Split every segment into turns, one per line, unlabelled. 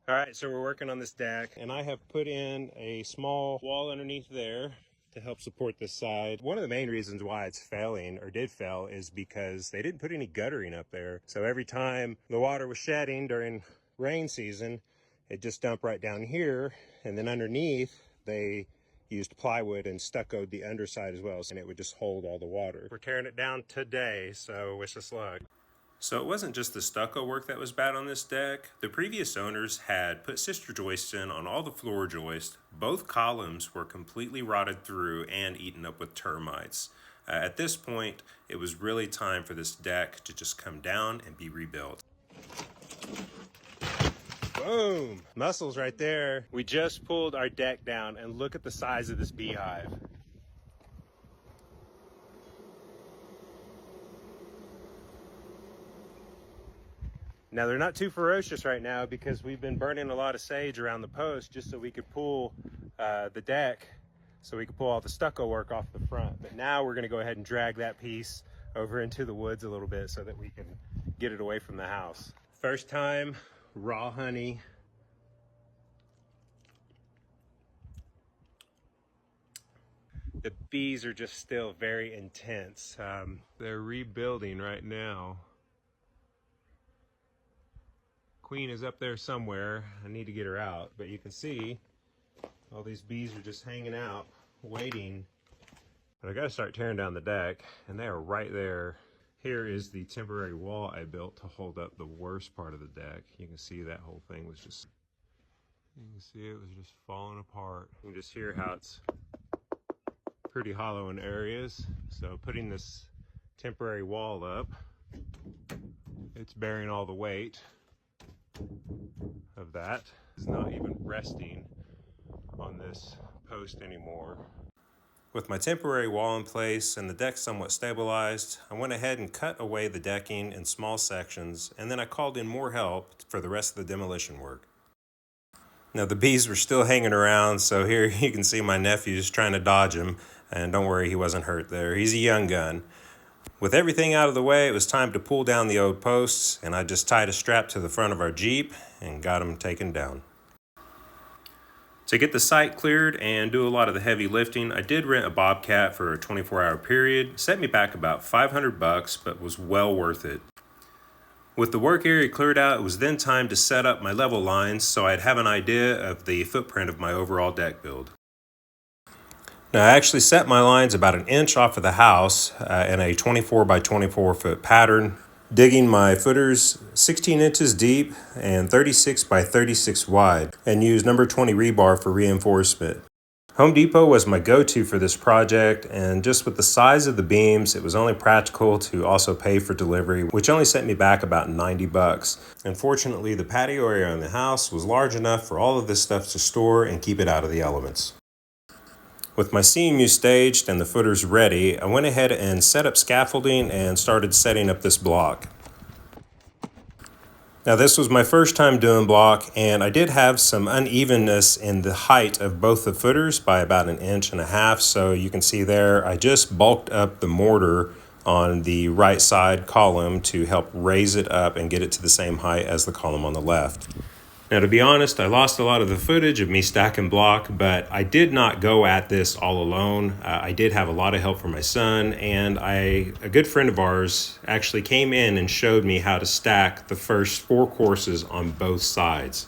All right, so we're working on this deck, and I have put in a small wall underneath there to help support this side. One of the main reasons why it's failing, or did fail, is because they didn't put any guttering up there. So every time the water was shedding during rain season, it just dumped right down here, and then underneath they used plywood and stuccoed the underside as well, and it would just hold all the water. We're tearing it down today, so wish us luck. So it wasn't just the stucco work that was bad on this deck. The previous owners had put sister joists in on all the floor joists. Both columns were completely rotted through and eaten up with termites. At this point, it was really time for this deck to just come down and be rebuilt. Boom! Muscles right there. We just pulled our deck down, and look at the size of this beehive. Now they're not too ferocious right now because we've been burning a lot of sage around the post just so we could pull the deck, so we could pull all the stucco work off the front. But now we're gonna go ahead and drag that piece over into the woods a little bit so that we can get it away from the house. First time raw honey. The bees are just still very intense. They're rebuilding right now. Queen is up there somewhere. I need to get her out, but you can see all these bees are just hanging out, waiting. But I gotta start tearing down the deck, and they are right there. Here is the temporary wall I built to hold up the worst part of the deck. You can see that whole thing was just, you can see it was just falling apart. You can just hear how it's pretty hollow in areas. So putting this temporary wall up, it's bearing all the weight of that. It's not even resting on this post anymore. With my temporary wall in place and the deck somewhat stabilized, I went ahead and cut away the decking in small sections, and then I called in more help for the rest of the demolition work. Now the bees were still hanging around, so here you can see my nephew's trying to dodge them, and don't worry, he wasn't hurt there. He's a young gun. With everything out of the way, it was time to pull down the old posts, and I just tied a strap to the front of our Jeep and got them taken down. To get the site cleared and do a lot of the heavy lifting, I did rent a Bobcat for a 24-hour period. Set me back about $500, but was well worth it. With the work area cleared out, it was then time to set up my level lines so I'd have an idea of the footprint of my overall deck build. Now I actually set my lines about an inch off of the house in a 24 by 24 foot pattern, digging my footers 16 inches deep and 36 by 36 wide, and used number 20 rebar for reinforcement. Home Depot was my go-to for this project, and just with the size of the beams, it was only practical to also pay for delivery, which only set me back about $90. Unfortunately, the patio area in the house was large enough for all of this stuff to store and keep it out of the elements. With my CMU staged and the footers ready, I went ahead and set up scaffolding and started setting up this block. Now this was my first time doing block, and I did have some unevenness in the height of both the footers by about 1.5 inches, so you can see there I just bulked up the mortar on the right side column to help raise it up and get it to the same height as the column on the left. Now, to be honest, I lost a lot of the footage of me stacking block, but I did not go at this all alone. I did have a lot of help from my son, and a good friend of ours actually came in and showed me how to stack the first 4 courses on both sides.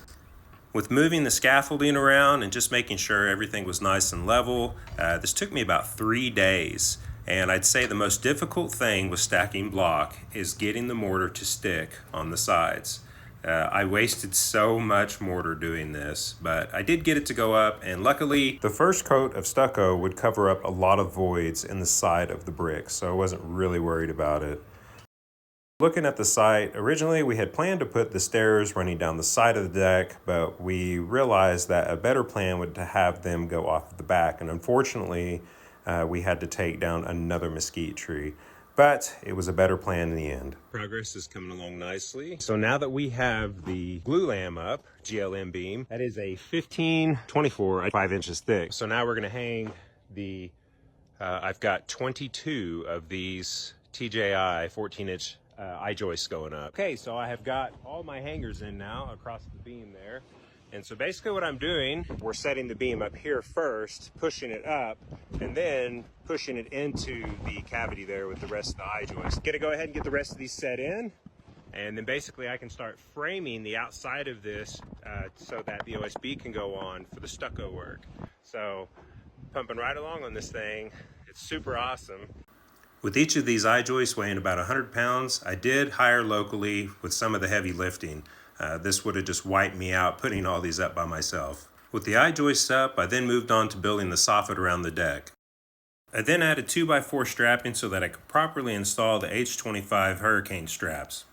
With moving the scaffolding around and just making sure everything was nice and level, this took me about 3 days. And I'd say the most difficult thing with stacking block is getting the mortar to stick on the sides. I wasted so much mortar doing this, but I did get it to go up, and luckily the first coat of stucco would cover up a lot of voids in the side of the brick, so I wasn't really worried about it. Looking at the site, originally we had planned to put the stairs running down the side of the deck, but we realized that a better plan would to have them go off the back, and unfortunately we had to take down another mesquite tree. But it was a better plan in the end. Progress is coming along nicely. So now that we have the glue lamb up, GLM beam, that is a 15/24, 5 inches thick. So now we're gonna hang the, I've got 22 of these TJI 14-inch I-joists going up. Okay, so I have got all my hangers in now across the beam there. And so basically what I'm doing, we're setting the beam up here first, pushing it up, and then pushing it into the cavity there with the rest of the I-joists. Gonna go ahead and get the rest of these set in, and then basically I can start framing the outside of this so that the OSB can go on for the stucco work. So pumping right along on this thing. It's super awesome. With each of these I-joists weighing about 100 pounds, I did hire locally with some of the heavy lifting. This would have just wiped me out putting all these up by myself. With the I-joists up, I then moved on to building the soffit around the deck. I then added 2x4 strapping so that I could properly install the H25 hurricane straps.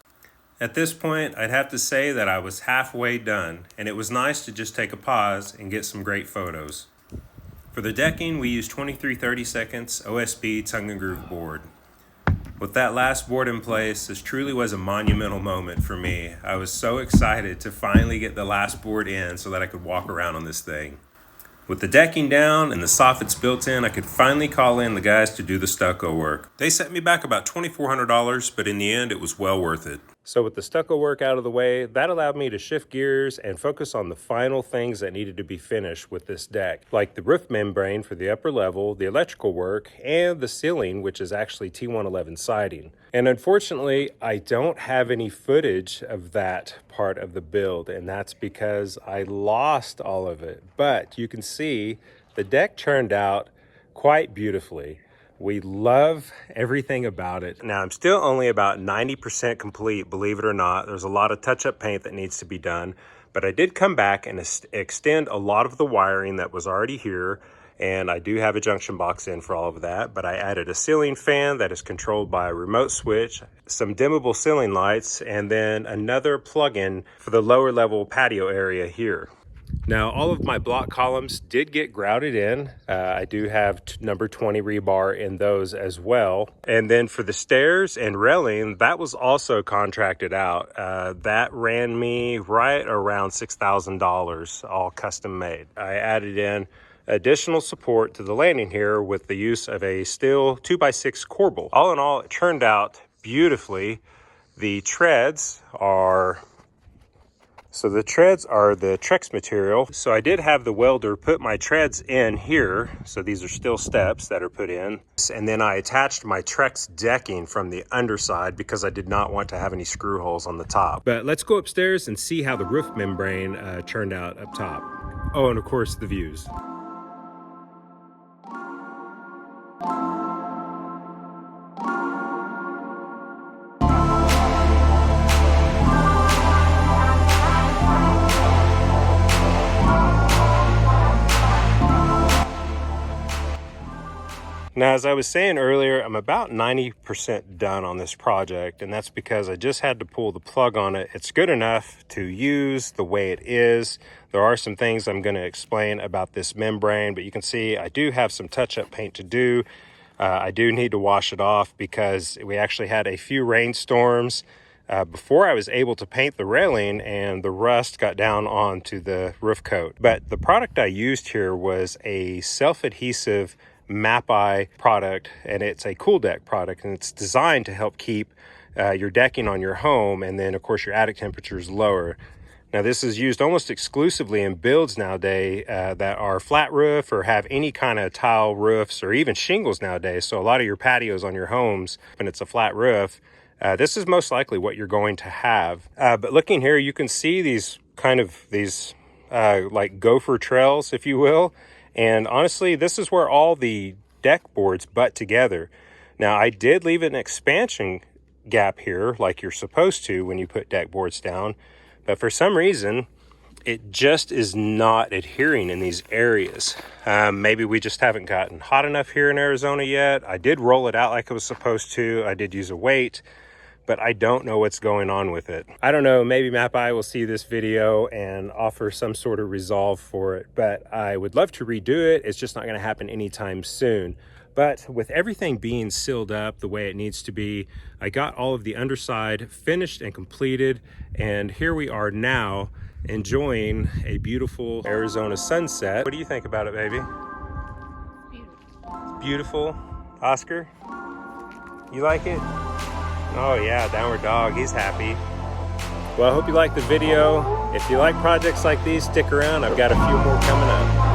At this point, I'd have to say that I was halfway done, and it was nice to just take a pause and get some great photos. For the decking, we used 23/32 OSB tongue and groove board. With that last board in place, this truly was a monumental moment for me. I was so excited to finally get the last board in so that I could walk around on this thing. With the decking down and the soffits built in, I could finally call in the guys to do the stucco work. They set me back about $2,400, but in the end, it was well worth it. So with the stucco work out of the way, that allowed me to shift gears and focus on the final things that needed to be finished with this deck, like the roof membrane for the upper level, the electrical work, and the ceiling, which is actually T111 siding. And unfortunately, I don't have any footage of that part of the build, and that's because I lost all of it. But you can see the deck turned out quite beautifully. We love everything about it. Now, I'm still only about 90% complete, believe it or not. There's a lot of touch-up paint that needs to be done, but I did come back and extend a lot of the wiring that was already here, and I do have a junction box in for all of that, but I added a ceiling fan that is controlled by a remote switch, some dimmable ceiling lights, and then another plug-in for the lower level patio area here. Now, all of my block columns did get grouted in. I do have number 20 rebar in those as well. And then for the stairs and railing, that was also contracted out. That ran me right around $6,000, all custom made. I added in additional support to the landing here with the use of a steel 2x6 corbel. All in all, it turned out beautifully. The treads are the Trex material. So I did have the welder put my treads in here. So these are still steps that are put in. And then I attached my Trex decking from the underside because I did not want to have any screw holes on the top. But let's go upstairs and see how the roof membrane turned out up top. Oh, and of course the views. Now, as I was saying earlier, I'm about 90% done on this project, and that's because I just had to pull the plug on it. It's good enough to use the way it is. There are some things I'm going to explain about this membrane, but you can see I do have some touch-up paint to do. I do need to wash it off because we actually had a few rainstorms before I was able to paint the railing, and the rust got down onto the roof coat. But the product I used here was a self-adhesive Map-I product, and it's a cool deck product, and it's designed to help keep your decking on your home, and then of course your attic temperatures lower. Now, this is used almost exclusively in builds nowadays that are flat roof or have any kind of tile roofs or even shingles nowadays. So a lot of your patios on your homes, when it's a flat roof, this is most likely what you're going to have. But looking here, you can see these like gopher trails, if you will. And honestly, this is where all the deck boards butt together. Now, I did leave an expansion gap here, like you're supposed to when you put deck boards down. But for some reason, it just is not adhering in these areas. Maybe we just haven't gotten hot enough here in Arizona yet. I did roll it out like it was supposed to. I did use a weight, but I don't know what's going on with it. I don't know, maybe Map-I will see this video and offer some sort of resolve for it, but I would love to redo it. It's just not gonna happen anytime soon. But with everything being sealed up the way it needs to be, I got all of the underside finished and completed, and here we are now enjoying a beautiful Arizona sunset. What do you think about it, baby?
Beautiful.
Beautiful. Oscar, you like it? Oh yeah, downward dog, he's happy. Well, I hope you liked the video. If you like projects like these, stick around. I've got a few more coming up.